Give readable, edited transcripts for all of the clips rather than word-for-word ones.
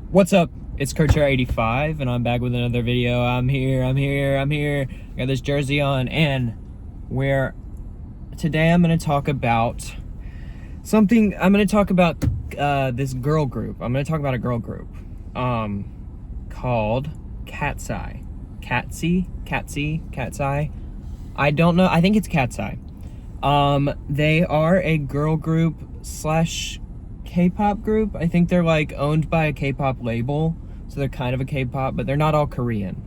What's up? It's Kurcher85 and I'm back with another video. I'm here. I got this jersey on, and today I'm going to talk about something. I'm going to talk about this girl group. I'm going to talk about a girl group called KATSYE. KATSYE. I don't know. I think it's KATSYE. They are a girl group slash K-pop group. I think they're like owned by a K-pop label, so they're kind of a K-pop, but they're not all Korean.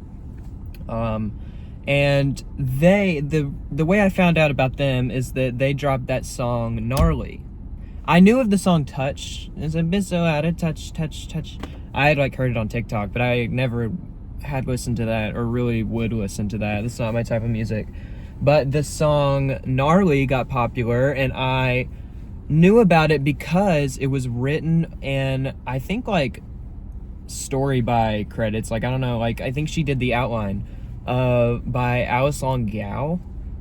And the way I found out about them is that they dropped that song Gnarly. I knew of the song Touch. It's a bit so out of touch. I had like heard it on TikTok, but I never had listened to that or really would listen to that. It's not my type of music. But the song Gnarly got popular, and I knew about it because it was written in, I think, like story by credits. Like, I don't know, like I think she did the outline by Alice Long Gao,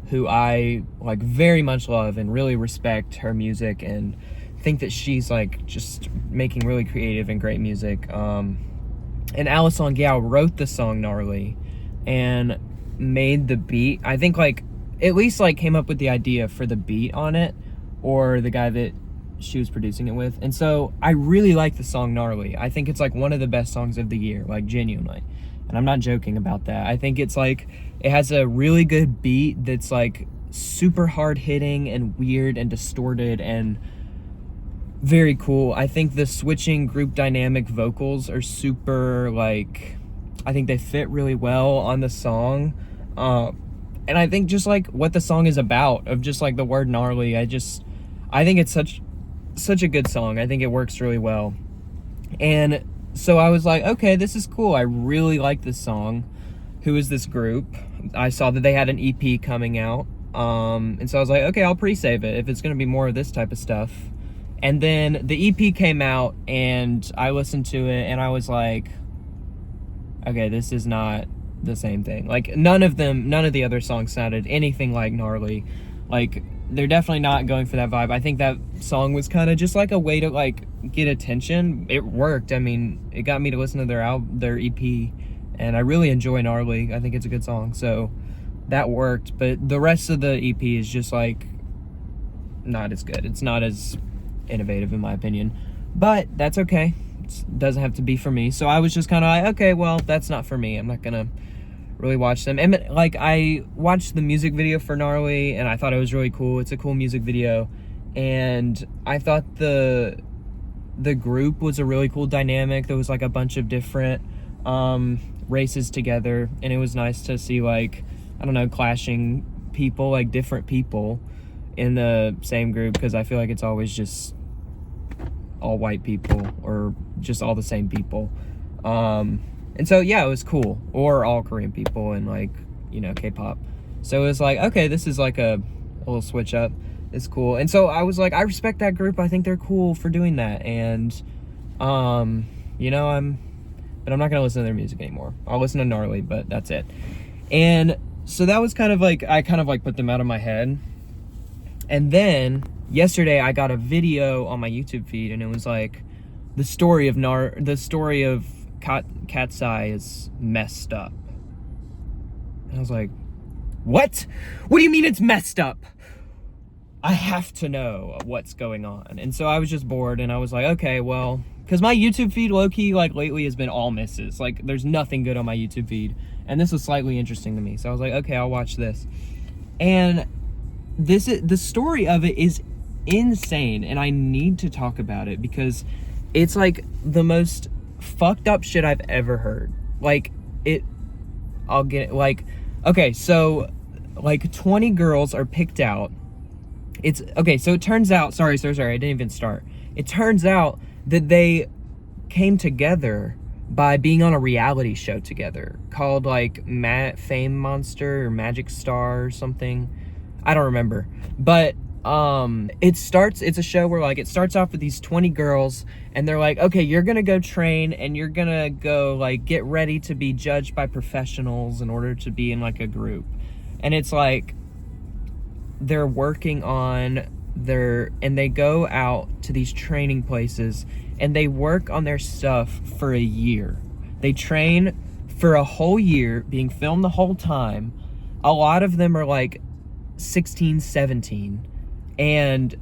who I like very much love and really respect her music and think that she's like just making really creative and great music. And Alice Long Gao wrote the song Gnarly and made the beat. I think like at least like came up with the idea for the beat on it, or the guy that she was producing it with. And so I really like the song Gnarly. I think it's like one of the best songs of the year, like genuinely. And I'm not joking about that. I think it's like, it has a really good beat that's like super hard hitting and weird and distorted and very cool. I think the switching group dynamic vocals are super, like, I think they fit really well on the song. And I think just like what the song is about, of just like the word gnarly, I think it's such a good song. I think it works really well. And so I was like, okay, this is cool. I really like this song. Who is this group? I saw that they had an EP coming out. And so I was like, okay, I'll pre-save it if it's going to be more of this type of stuff. And then the EP came out and I listened to it and I was like, okay, this is not the same thing. Like none of the other songs sounded anything like Gnarly. Like they're definitely not going for that vibe. I think that song was kind of just like a way to like get attention. It worked. I mean, it got me to listen to their EP, and I really enjoy Gnarly. I think it's a good song, so that worked. But the rest of the EP is just like not as good. It's not as innovative in my opinion, but that's okay. It doesn't have to be for me. So I was just kind of like, okay, well, that's not for me. I'm not gonna really watch them. And like I watched the music video for Gnarly and I thought it was really cool. It's a cool music video, and I thought the group was a really cool dynamic. There was like a bunch of different races together, and it was nice to see, like, I don't know, clashing people, like different people in the same group, because I feel like it's always just all white people or just all the same people. And so, yeah, it was cool. Or all Korean people and, like, you know, K-pop. So it was like, okay, this is like a little switch up. It's cool. And so I was like, I respect that group. I think they're cool for doing that. And, you know, but I'm not going to listen to their music anymore. I'll listen to Gnarly, but that's it. And so that was kind of like, I kind of like put them out of my head. And then yesterday I got a video on my YouTube feed, and it was like, the story of KATSYE is messed up. And I was like, what? What do you mean it's messed up? I have to know what's going on. And so I was just bored, and I was like, okay, well, because my YouTube feed low-key, like, lately has been all misses. Like, there's nothing good on my YouTube feed. And this was slightly interesting to me. So I was like, okay, I'll watch this. And the story of it is insane, and I need to talk about it because it's like the most fucked up shit I've ever heard. Like, I'll get it. Like, okay, so like 20 girls are picked out. It's okay, so it turns out, sorry, I didn't even start. It turns out that they came together by being on a reality show together called like Fame Monster or Magic Star or something. I don't remember. But it's a show where like it starts off with these 20 girls, and they're like, okay, you're gonna go train and you're gonna go like get ready to be judged by professionals in order to be in like a group. And it's like they're working on they go out to these training places and they work on their stuff for a year. They train for a whole year, being filmed the whole time. A lot of them are like 16, 17, and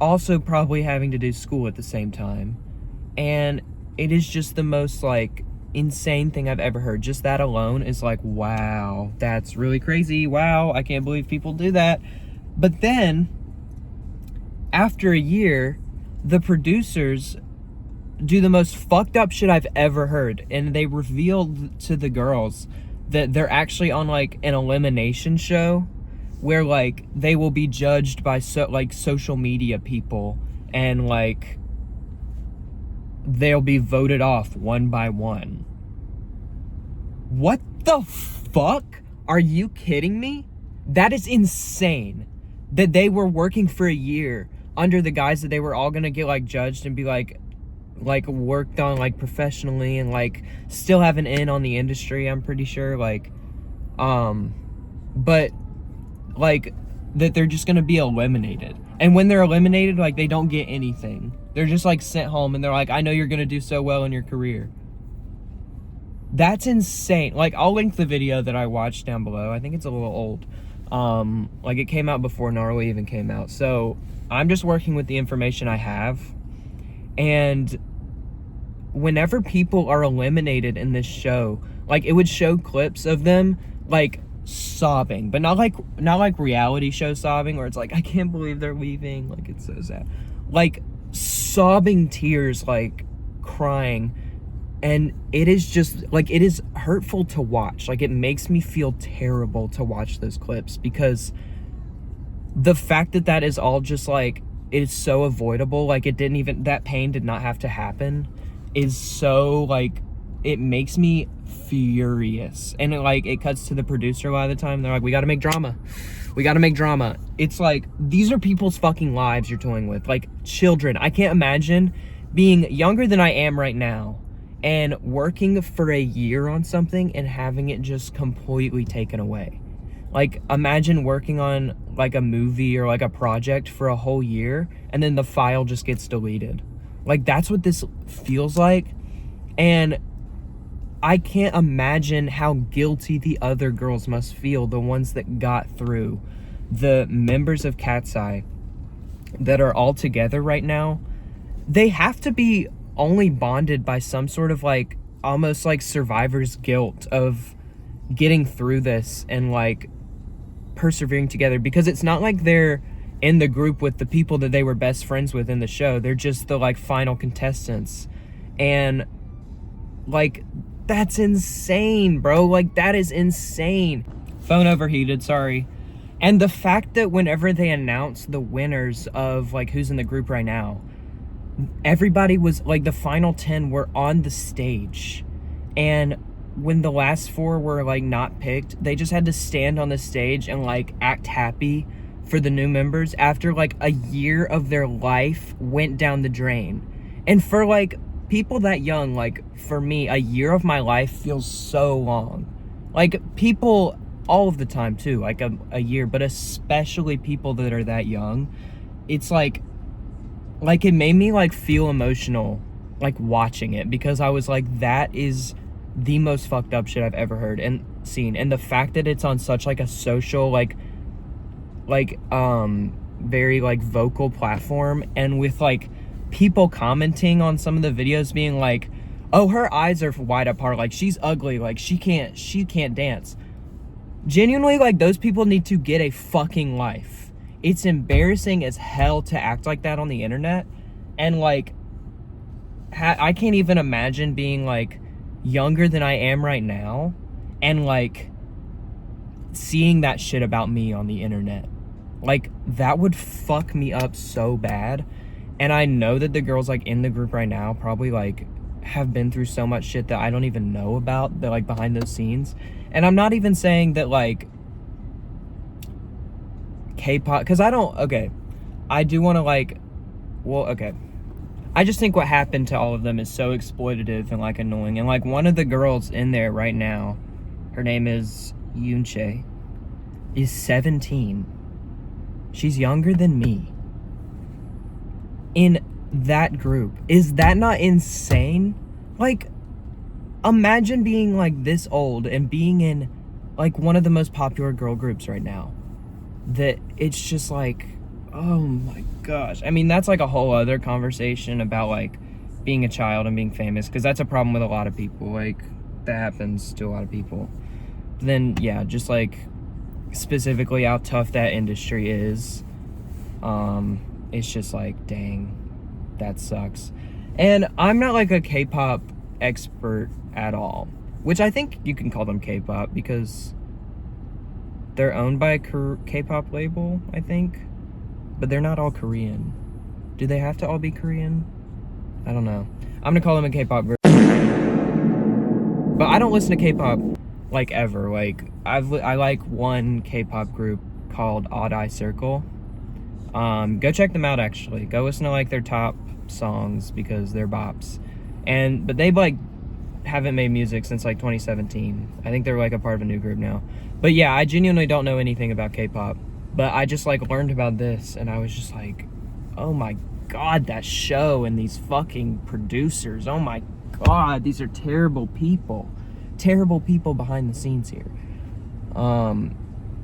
also probably having to do school at the same time. And it is just the most like insane thing I've ever heard. Just that alone is like, wow, that's really crazy. Wow, I can't believe people do that. But then after a year, the producers do the most fucked up shit I've ever heard, and they revealed to the girls that they're actually on like an elimination show where like they will be judged by social media people, and like they'll be voted off one by one. What the fuck? Are you kidding me? That is insane. That they were working for a year under the guise that they were all gonna get like judged and be like worked on like professionally and like still have an in on the industry, I'm pretty sure, like but like that they're just gonna be eliminated. And when they're eliminated, like they don't get anything. They're just like sent home, and they're like, I know you're gonna do so well in your career. That's insane. Like, I'll link the video that I watched down below. I think it's a little old. Like it came out before Gnarly even came out. So I'm just working with the information I have. And whenever people are eliminated in this show, like it would show clips of them like sobbing, but not like reality show sobbing where it's like, I can't believe they're leaving, like it's so sad, like sobbing tears, like crying. And it is just like, it is hurtful to watch. Like it makes me feel terrible to watch those clips, because the fact that that is all just like, it's so avoidable, like it didn't even, that pain did not have to happen, is so like, it makes me furious. And it cuts to the producer a lot of the time. They're like, we gotta make drama. It's like, these are people's fucking lives you're toying with, like children. I can't imagine being younger than I am right now and working for a year on something and having it just completely taken away. Like, imagine working on like a movie or like a project for a whole year and then the file just gets deleted. Like, that's what this feels like. And I can't imagine how guilty the other girls must feel, the ones that got through. The members of KATSYE that are all together right now, they have to be only bonded by some sort of like, almost like survivor's guilt of getting through this and like persevering together, because it's not like they're in the group with the people that they were best friends with in the show. They're just the like final contestants. And like, that's insane, bro. Like, that is insane. Phone overheated, sorry. And the fact that whenever they announced the winners of like who's in the group right now, everybody was like, the final 10 were on the stage, and when the last 4 were like not picked, they just had to stand on the stage and like act happy for the new members after like a year of their life went down the drain. And for like people that young, like for me, a year of my life feels so long. Like people all of the time too, like a year, but especially people that are that young, it's like it made me like feel emotional like watching it, because I was like, that is the most fucked up shit I've ever heard and seen. And the fact that it's on such like a social like very like vocal platform, and with like people commenting on some of the videos being like, oh, her eyes are wide apart, like she's ugly, like she can't dance. Genuinely, like, those people need to get a fucking life. It's embarrassing as hell to act like that on the internet. And like, I can't even imagine being like younger than I am right now and like seeing that shit about me on the internet. Like, that would fuck me up so bad. And I know that the girls like in the group right now probably like have been through so much shit that I don't even know about, that like behind those scenes. And I'm not even saying that like K-pop, because I do want to like, well, okay, I just think what happened to all of them is so exploitative and like annoying. And like, one of the girls in there right now, her name is Yoonchae, is 17. She's younger than me. in that group. Is that not insane? Like, imagine being like this old and being in like one of the most popular girl groups right now. That it's just like, oh my gosh. I mean, that's like a whole other conversation about like being a child and being famous, because that's a problem with a lot of people. Like, that happens to a lot of people. Then yeah, just like specifically how tough that industry is. It's just like, dang, that sucks. And I'm not like a K-pop expert at all, which I think you can call them K-pop because they're owned by a K-pop label, I think, but they're not all Korean. Do they have to all be Korean? I don't know. I'm gonna call them a K-pop group, but I don't listen to K-pop like ever. Like, I like one K-pop group called Odd Eye Circle. Go check them out, actually. Go listen to like their top songs because they're bops. But they like haven't made music since like 2017. I think they're like a part of a new group now. But yeah, I genuinely don't know anything about K-pop, but I just like learned about this and I was just like, oh my god, that show and these fucking producers, oh my god, these are terrible people behind the scenes here.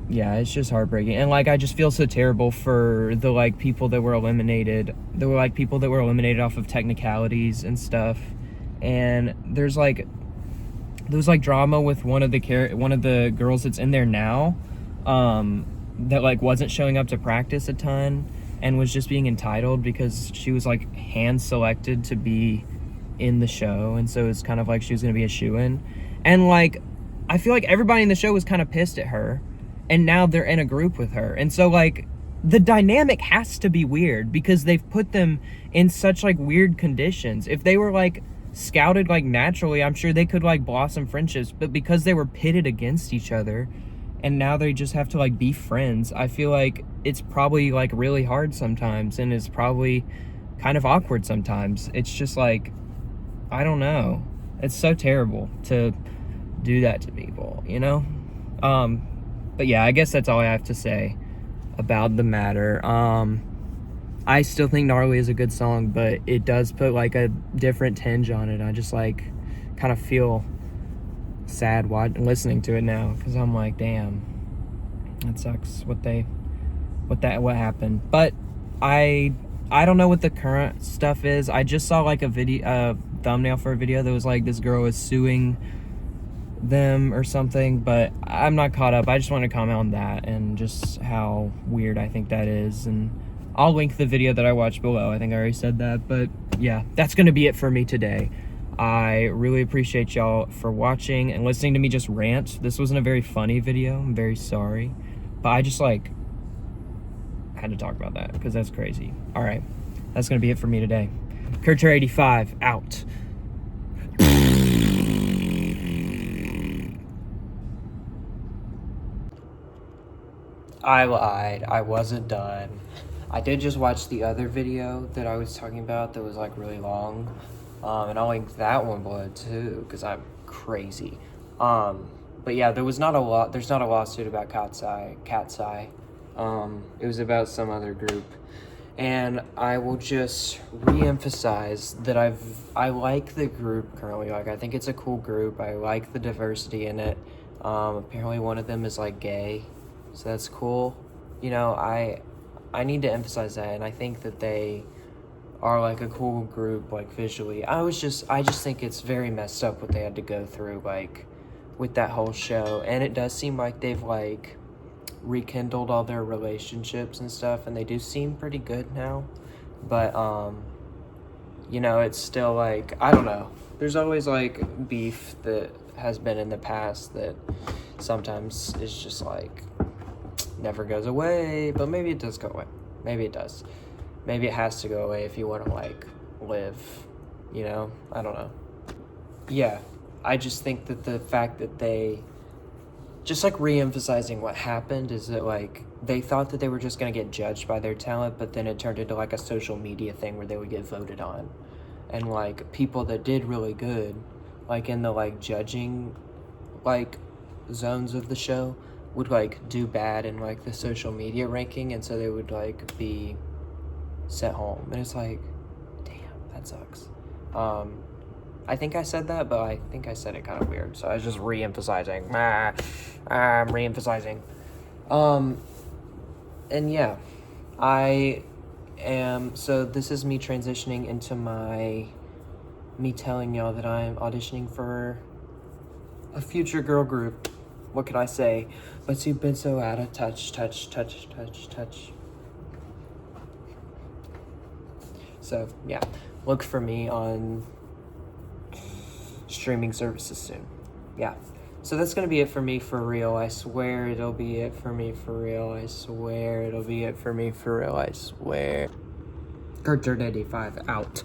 Yeah, it's just heartbreaking. And like, I just feel so terrible for the like people that were eliminated. There were like people that were eliminated off of technicalities and stuff. And there was like drama with one of the girls that's in there now, that like wasn't showing up to practice a ton and was just being entitled because she was like hand selected to be in the show, and so it's kind of like she was gonna be a shoo-in. And like, I feel like everybody in the show was kind of pissed at her, and now they're in a group with her, and so like the dynamic has to be weird because they've put them in such like weird conditions. If they were like scouted like naturally, I'm sure they could like blossom friendships, but because they were pitted against each other and now they just have to like be friends, I feel like it's probably like really hard sometimes, and it's probably kind of awkward sometimes. It's just like, I don't know, it's so terrible to do that to people, you know? But yeah, I guess that's all I have to say about the matter. I still think Gnarly is a good song, but it does put like a different tinge on it. I just like kind of feel sad listening to it now, because I'm like, damn, that sucks what happened. But I don't know what the current stuff is. I just saw like a thumbnail for a video that was like this girl was suing them or something, but I'm not caught up. I just want to comment on that and just how weird I think that is, and I'll link the video that I watched below. I think I already said that, but yeah, that's gonna be it for me today. I really appreciate y'all for watching and listening to me just rant. This wasn't a very funny video, I'm very sorry, but I just like had to talk about that because that's crazy. All right, that's gonna be it for me today. Kurcher85 out. I lied. I wasn't done. I did just watch the other video that I was talking about that was like really long. And I'll link that one below too, because I'm crazy. But yeah, there's not a lawsuit about KATSYE. It was about some other group. And I will just re-emphasize that I like the group currently. Like, I think it's a cool group. I like the diversity in it. Apparently one of them is like gay, so that's cool. You know, I need to emphasize that, and I think that they are like a cool group, like visually. I just think it's very messed up what they had to go through, like with that whole show. And it does seem like they've like rekindled all their relationships and stuff, and they do seem pretty good now. But you know, it's still like, I don't know, there's always like beef that has been in the past that sometimes is just like never goes away. But maybe it does go away, maybe it does, maybe it has to go away if you want to like live, you know? I don't know. Yeah, I just think that the fact that they just like re-emphasizing what happened is that like they thought that they were just going to get judged by their talent, but then it turned into like a social media thing where they would get voted on, and like people that did really good like in the like judging like zones of the show would like do bad in like the social media ranking, and so they would like be sent home. And it's like, damn, that sucks. I think I said that, but I think I said it kind of weird. So I was just re-emphasizing. I'm re-emphasizing. And yeah, so this is me transitioning into me telling y'all that I'm auditioning for a future girl group. What can I say? But you've been so out of touch. So yeah, look for me on streaming services soon. Yeah. So that's gonna be it for me for real. I swear it'll be it for me for real. I swear it'll be it for me for real. I swear. Kurt 85 out.